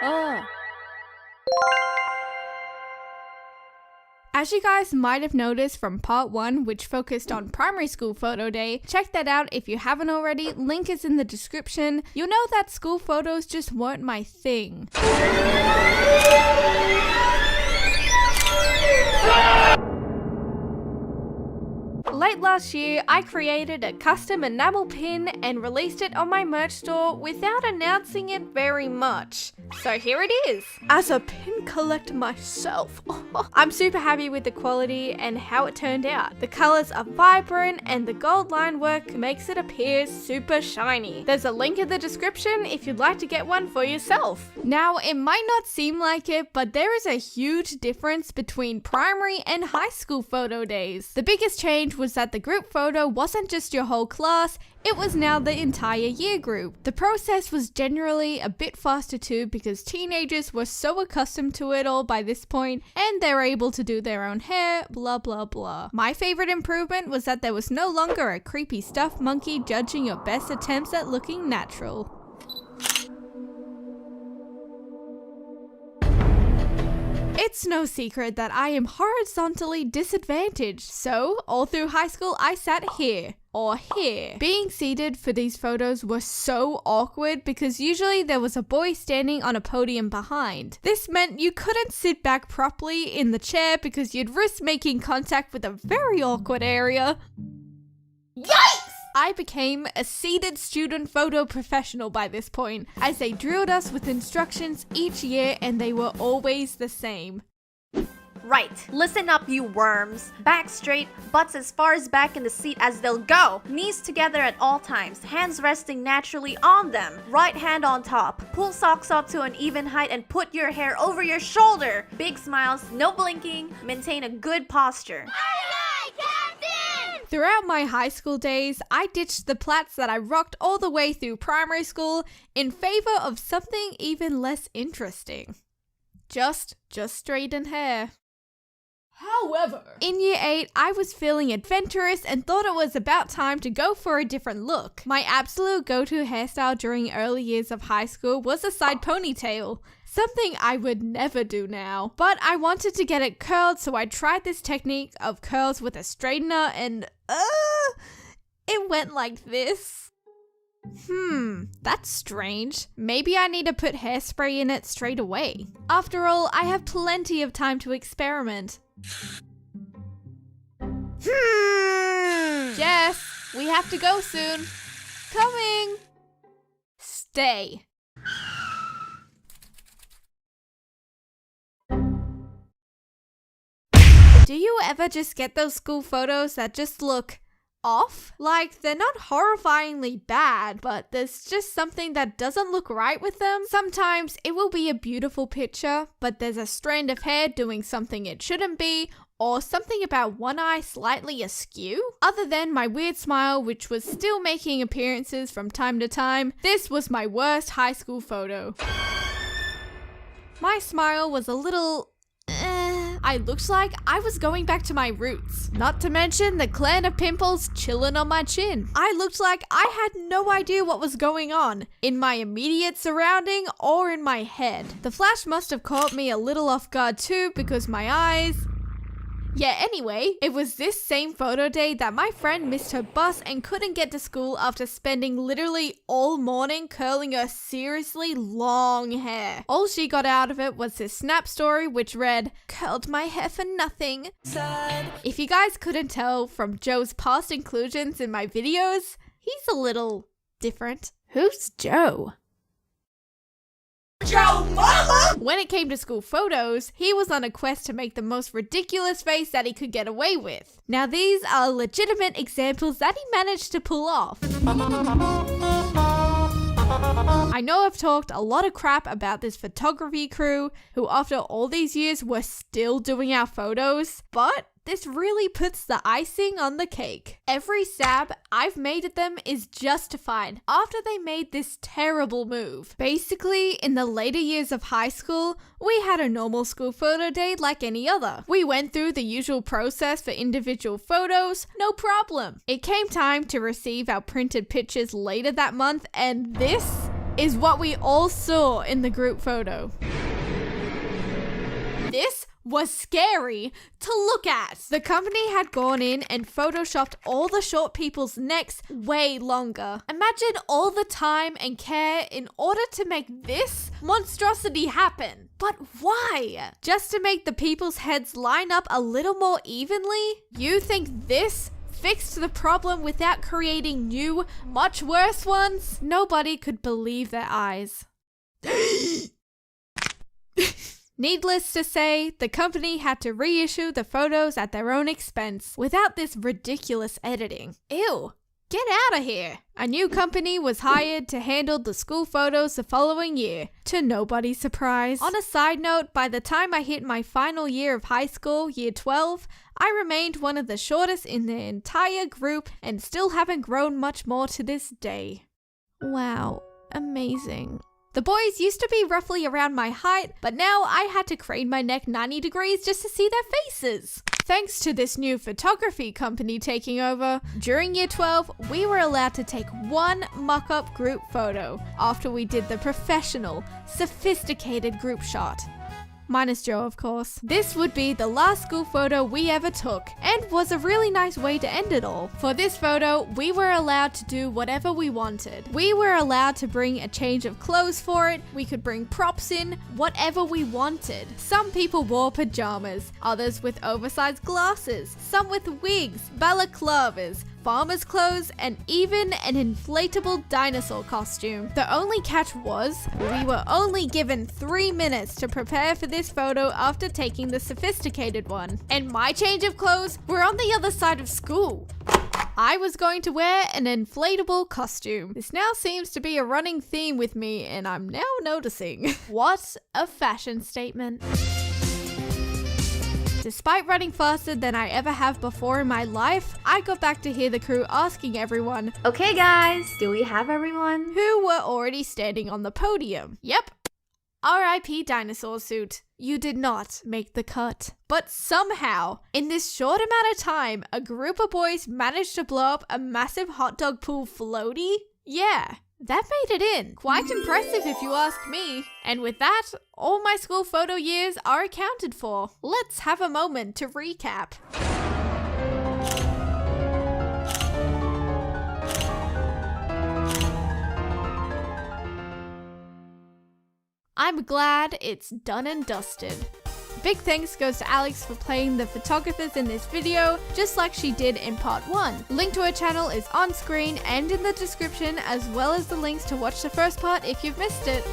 Oh. As you guys might have noticed from part 1, which focused on primary school photo day, check that out if you haven't already, link is in the description. You'll know that school photos just weren't my thing. Late last year, I created a custom enamel pin and released it on my merch store without announcing it very much. So here it is. As a pin collector myself, I'm super happy with the quality and how it turned out. The colors are vibrant and the gold line work makes it appear super shiny. There's a link in the description if you'd like to get one for yourself. Now, it might not seem like it, but there is a huge difference between primary and high school photo days. The biggest change was that the group photo wasn't just your whole class, it was now the entire year group. The process was generally a bit faster too because teenagers were so accustomed to it all by this point and they were able to do their own hair, blah blah blah. My favorite improvement was that there was no longer a creepy stuffed monkey judging your best attempts at looking natural. It's no secret that I am horizontally disadvantaged, so all through high school I sat here. Or here. Being seated for these photos was so awkward because usually there was a boy standing on a podium behind. This meant you couldn't sit back properly in the chair because you'd risk making contact with a very awkward area. Yikes! I became a seated student photo professional by this point, as they drilled us with instructions each year and they were always the same. Right, listen up you worms. Back straight, butts as far as back in the seat as they'll go. Knees together at all times, hands resting naturally on them. Right hand on top. Pull socks up to an even height and put your hair over your shoulder. Big smiles, no blinking, maintain a good posture. Throughout my high school days, I ditched the plaits that I rocked all the way through primary school in favor of something even less interesting. Just straighten hair. However, in year 8, I was feeling adventurous and thought it was about time to go for a different look. My absolute go-to hairstyle during early years of high school was a side ponytail. Something I would never do now. But I wanted to get it curled, so I tried this technique of curls with a straightener and it went like this. That's strange. Maybe I need to put hairspray in it straight away. After all, I have plenty of time to experiment. Jess, we have to go soon. Coming. Stay. Do you ever just get those school photos that just look off? Like, they're not horrifyingly bad, but there's just something that doesn't look right with them. Sometimes it will be a beautiful picture, but there's a strand of hair doing something it shouldn't be, or something about one eye slightly askew. Other than my weird smile, which was still making appearances from time to time, this was my worst high school photo. My smile was a little I looked like I was going back to my roots. Not to mention the clan of pimples chilling on my chin. I looked like I had no idea what was going on, in my immediate surrounding or in my head. The flash must have caught me a little off guard too because my eyes... Yeah, anyway, it was this same photo day that my friend missed her bus and couldn't get to school after spending literally all morning curling her seriously long hair. All she got out of it was this snap story which read, "Curled my hair for nothing." If you guys couldn't tell from Joe's past inclusions in my videos, he's a little different. Who's Joe? Joe Mama! When it came to school photos, he was on a quest to make the most ridiculous face that he could get away with. Now these are legitimate examples that he managed to pull off. I know I've talked a lot of crap about this photography crew, who after all these years were still doing our photos, but this really puts the icing on the cake. Every stab I've made at them is justified after they made this terrible move. Basically, in the later years of high school, we had a normal school photo day like any other. We went through the usual process for individual photos, no problem. It came time to receive our printed pictures later that month, and this is what we all saw in the group photo. This was scary to look at. The company had gone in and photoshopped all the short people's necks way longer. Imagine all the time and care in order to make this monstrosity happen. But why? Just to make the people's heads line up a little more evenly? You think this fixed the problem without creating new, much worse ones? Nobody could believe their eyes. Needless to say, the company had to reissue the photos at their own expense without this ridiculous editing. Ew, get out of here! A new company was hired to handle the school photos the following year, to nobody's surprise. On a side note, by the time I hit my final year of high school, year 12, I remained one of the shortest in the entire group and still haven't grown much more to this day. Wow, amazing. The boys used to be roughly around my height, but now I had to crane my neck 90 degrees just to see their faces. Thanks to this new photography company taking over, during year 12, we were allowed to take one mock-up group photo after we did the professional, sophisticated group shot. Minus Joe, of course. This would be the last school photo we ever took, and was a really nice way to end it all. For this photo, we were allowed to do whatever we wanted. We were allowed to bring a change of clothes for it, we could bring props in, whatever we wanted. Some people wore pajamas, others with oversized glasses, some with wigs, balaclavas, farmer's clothes, and even an inflatable dinosaur costume. The only catch was, we were only given 3 minutes to prepare for this photo after taking the sophisticated one. And my change of clothes were on the other side of school. I was going to wear an inflatable costume. This now seems to be a running theme with me, and I'm now noticing. What a fashion statement. Despite running faster than I ever have before in my life, I got back to hear the crew asking everyone, Okay guys, do we have everyone? who were already standing on the podium. Yep. R.I.P. dinosaur suit. You did not make the cut. But somehow, in this short amount of time, a group of boys managed to blow up a massive hot dog pool floaty? Yeah. That made it in. Quite impressive if you ask me. And with that, all my school photo years are accounted for. Let's have a moment to recap. I'm glad it's done and dusted. Big thanks goes to Alex for playing the photographers in this video, just like she did in part 1. Link to her channel is on screen and in the description, as well as the links to watch the first part if you've missed it.